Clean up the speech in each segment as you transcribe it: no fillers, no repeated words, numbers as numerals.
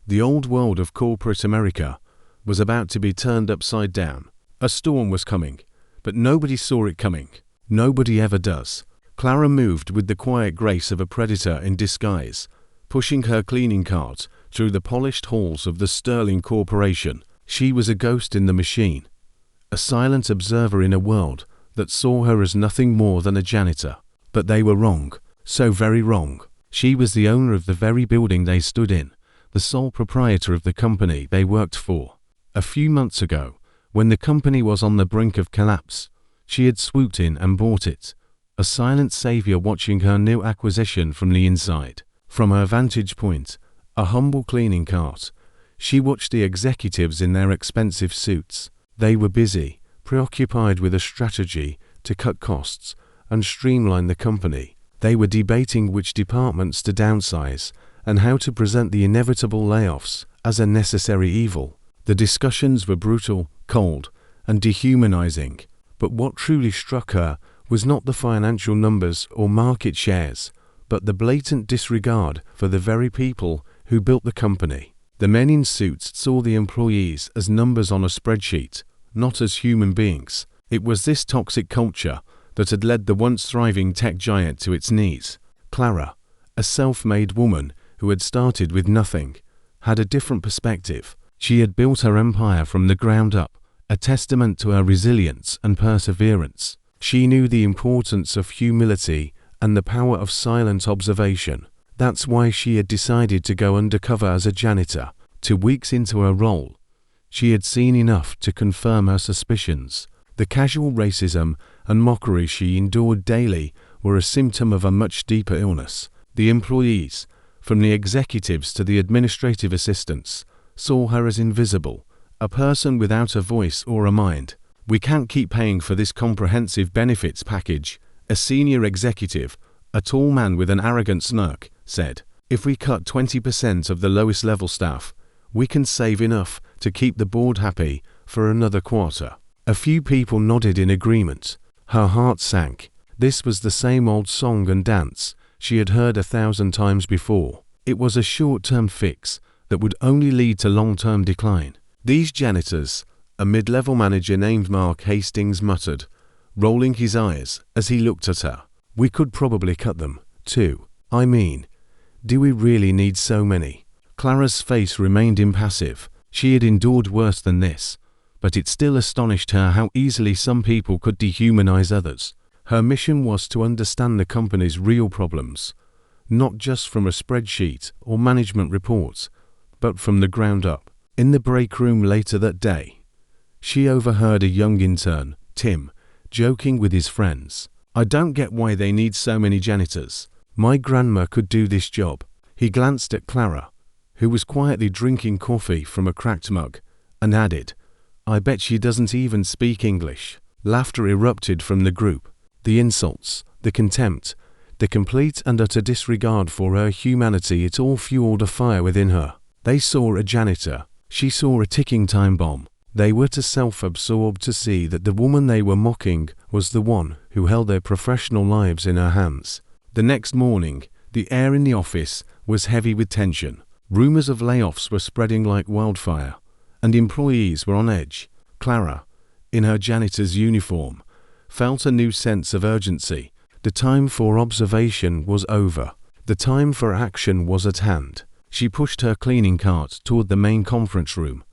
The old world of corporate America was about to be turned upside down. A storm was coming, but nobody saw it coming. Nobody ever does. Clara moved with the quiet grace of a predator in disguise, pushing her cleaning cart through the polished halls of the Sterling Corporation. She was a ghost in the machine, a silent observer in a world that saw her as nothing more than a janitor. But they were wrong, so very wrong. She was the owner of the very building they stood in, the sole proprietor of the company they worked for. A few months ago, when the company was on the brink of collapse, she had swooped in and bought it, a silent savior watching her new acquisition from the inside. From her vantage point, a humble cleaning cart, she watched the executives in their expensive suits. They were busy, preoccupied with a strategy to cut costs and streamline the company. They were debating which departments to downsize and how to present the inevitable layoffs as a necessary evil. The discussions were brutal, cold, and dehumanizing, but what truly struck her was not the financial numbers or market shares, but the blatant disregard for the very people who built the company. The men in suits saw the employees as numbers on a spreadsheet, not as human beings. It was this toxic culture that had led the once thriving tech giant to its knees. Clara, a self-made woman who had started with nothing, had a different perspective. She had built her empire from the ground up, a testament to her resilience and perseverance. She knew the importance of humility and the power of silent observation. That's why she had decided to go undercover as a janitor. 2 weeks into her role, she had seen enough to confirm her suspicions. The casual racism and mockery she endured daily were a symptom of a much deeper illness. The employees, from the executives to the administrative assistants, saw her as invisible, a person without a voice or a mind. "We can't keep paying for this comprehensive benefits package," a senior executive, a tall man with an arrogant smirk, said. "If we cut 20% of the lowest level staff, we can save enough to keep the board happy for another quarter." A few people nodded in agreement. Her heart sank. This was the same old song and dance she had heard 1,000 times before. It was a short-term fix that would only lead to long-term decline. "These janitors," a mid-level manager named Mark Hastings muttered, rolling his eyes as he looked at her. "We could probably cut them, too. I mean, do we really need so many?" Clara's face remained impassive. She had endured worse than this, but it still astonished her how easily some people could dehumanize others. Her mission was to understand the company's real problems, not just from a spreadsheet or management reports, but from the ground up. In the break room later that day, she overheard a young intern, Tim, joking with his friends. "I don't get why they need so many janitors. My grandma could do this job." He glanced at Clara, who was quietly drinking coffee from a cracked mug, and added, "I bet she doesn't even speak English." Laughter erupted from the group. The insults, the contempt, the complete and utter disregard for her humanity, it all fueled a fire within her. They saw a janitor. She saw a ticking time bomb. They were too self-absorbed to see that the woman they were mocking was the one who held their professional lives in her hands. The next morning, the air in the office was heavy with tension. Rumors of layoffs were spreading like wildfire, and employees were on edge. Clara, in her janitor's uniform, felt a new sense of urgency. The time for observation was over. The time for action was at hand. She pushed her cleaning cart toward the main conference room,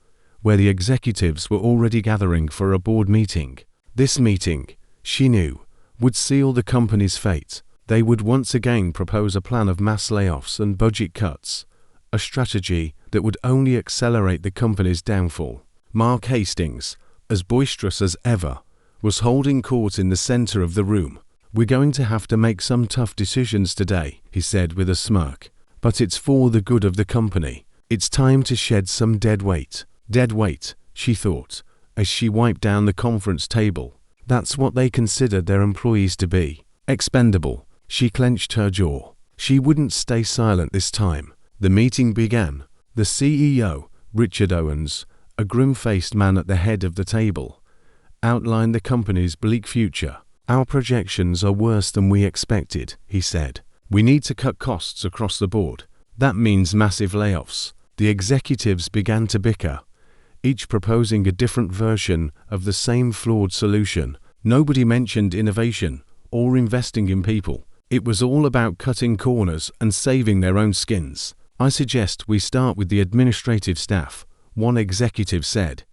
where the executives were already gathering for a board meeting. This meeting, she knew, would seal the company's fate. They would once again propose a plan of mass layoffs and budget cuts, a strategy that would only accelerate the company's downfall. Mark Hastings, as boisterous as ever, was holding court in the center of the room. "We're going to have to make some tough decisions today," he said with a smirk. "But it's for the good of the company. It's time to shed some dead weight." Dead weight, she thought, as she wiped down the conference table. That's what they considered their employees to be. Expendable. She clenched her jaw. She wouldn't stay silent this time. The meeting began. The CEO, Richard Owens, a grim-faced man at the head of the table, outlined the company's bleak future. "Our projections are worse than we expected," he said. "We need to cut costs across the board. That means massive layoffs. The executives began to bicker, each proposing a different version of the same flawed solution. Nobody mentioned innovation or investing in people. It was all about cutting corners and saving their own skins. "I suggest we start with the administrative staff," one executive said.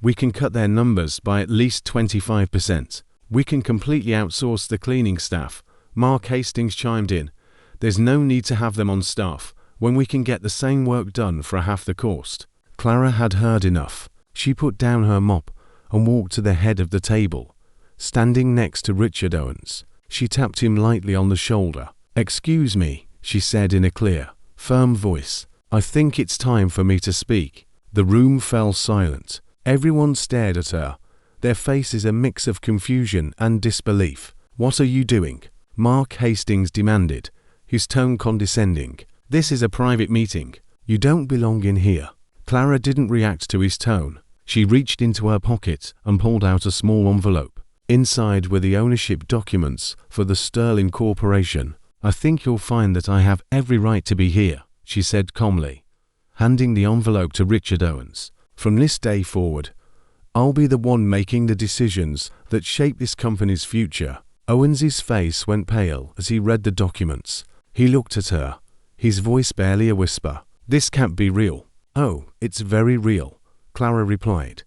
"We can cut their numbers by at least 25%. We can completely outsource the cleaning staff," Mark Hastings chimed in. "There's no need to have them on staff when we can get the same work done for half the cost." Clara had heard enough. She put down her mop and walked to the head of the table. Standing next to Richard Owens, she tapped him lightly on the shoulder. "Excuse me," she said in a clear, firm voice. "I think it's time for me to speak." The room fell silent. Everyone stared at her, their faces a mix of confusion and disbelief. "What are you doing?" Mark Hastings demanded, his tone condescending. "This is a private meeting. You don't belong in here." Clara didn't react to his tone. She reached into her pocket and pulled out a small envelope. Inside were the ownership documents for the Sterling Corporation. "I think you'll find that I have every right to be here," she said calmly, handing the envelope to Richard Owens. "From this day forward, I'll be the one making the decisions that shape this company's future." Owens's face went pale as he read the documents. He looked at her, his voice barely a whisper. "This can't be real." "Oh, it's very real," Clara replied,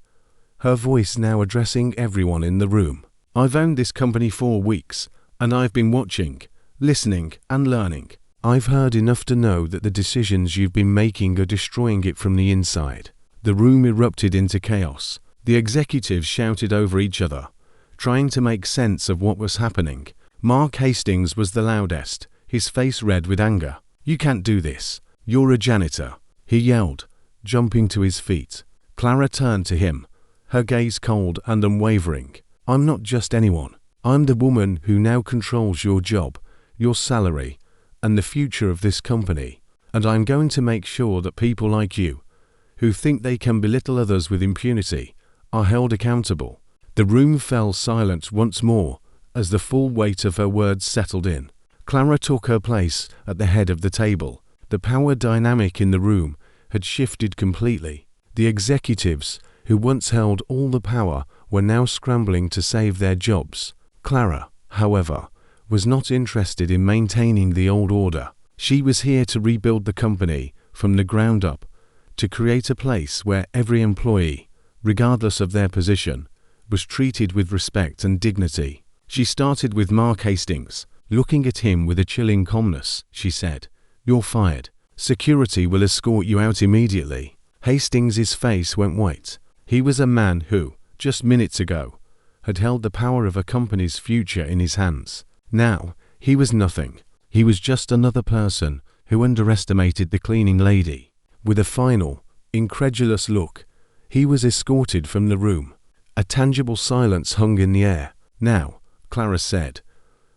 her voice now addressing everyone in the room. "I've owned this company 4 weeks, and I've been watching, listening, and learning. I've heard enough to know that the decisions you've been making are destroying it from the inside." The room erupted into chaos. The executives shouted over each other, trying to make sense of what was happening. Mark Hastings was the loudest, his face red with anger. "You can't do this. You're a janitor," he yelled, jumping to his feet. Clara turned to him, her gaze cold and unwavering. "I'm not just anyone. I'm the woman who now controls your job, your salary, and the future of this company. And I'm going to make sure that people like you, who think they can belittle others with impunity, are held accountable." The room fell silent once more as the full weight of her words settled in. Clara took her place at the head of the table. The power dynamic in the room had shifted completely. The executives, who once held all the power, were now scrambling to save their jobs. Clara, however, was not interested in maintaining the old order. She was here to rebuild the company from the ground up, to create a place where every employee, regardless of their position, was treated with respect and dignity. She started with Mark Hastings. Looking at him with a chilling calmness, she said, "You're fired. Security will escort you out immediately." Hastings's face went white. He was a man who, just minutes ago, had held the power of a company's future in his hands. Now, he was nothing. He was just another person who underestimated the cleaning lady. With a final, incredulous look, he was escorted from the room. A tangible silence hung in the air. "Now," Clara said,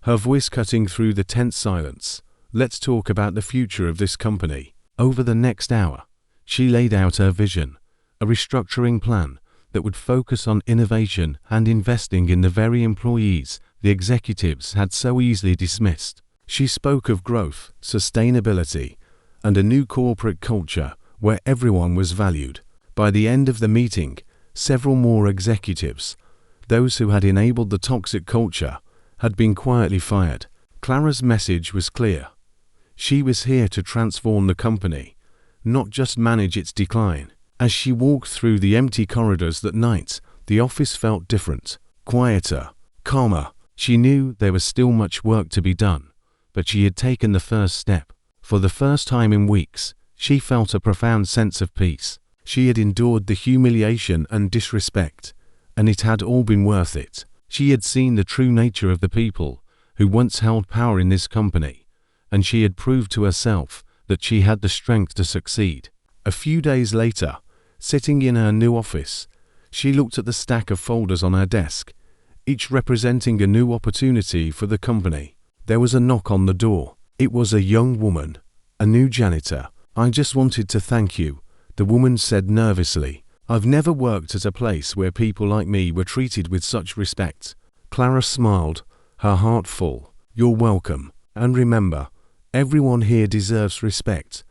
her voice cutting through the tense silence, "let's talk about the future of this company." Over the next hour, she laid out her vision, a restructuring plan that would focus on innovation and investing in the very employees the executives had so easily dismissed. She spoke of growth, sustainability, and a new corporate culture where everyone was valued. By the end of the meeting, several more executives, those who had enabled the toxic culture, had been quietly fired. Clara's message was clear. She was here to transform the company, not just manage its decline. As she walked through the empty corridors that night, the office felt different, quieter, calmer. She knew there was still much work to be done, but she had taken the first step. For the first time in weeks, she felt a profound sense of peace. She had endured the humiliation and disrespect, and it had all been worth it. She had seen the true nature of the people who once held power in this company, and she had proved to herself that she had the strength to succeed. A few days later, sitting in her new office, she looked at the stack of folders on her desk, each representing a new opportunity for the company. There was a knock on the door. It was a young woman, a new janitor. "I just wanted to thank you," the woman said nervously. "I've never worked at a place where people like me were treated with such respect." Clara smiled, her heart full. "You're welcome. And remember, everyone here deserves respect,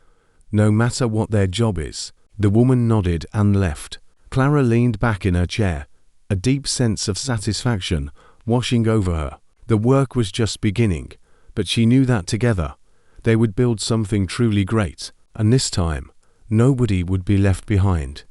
no matter what their job is. The woman nodded and left. Clara leaned back in her chair, a deep sense of satisfaction washing over her. The work was just beginning, but she knew that together they would build something truly great, and this time, nobody would be left behind.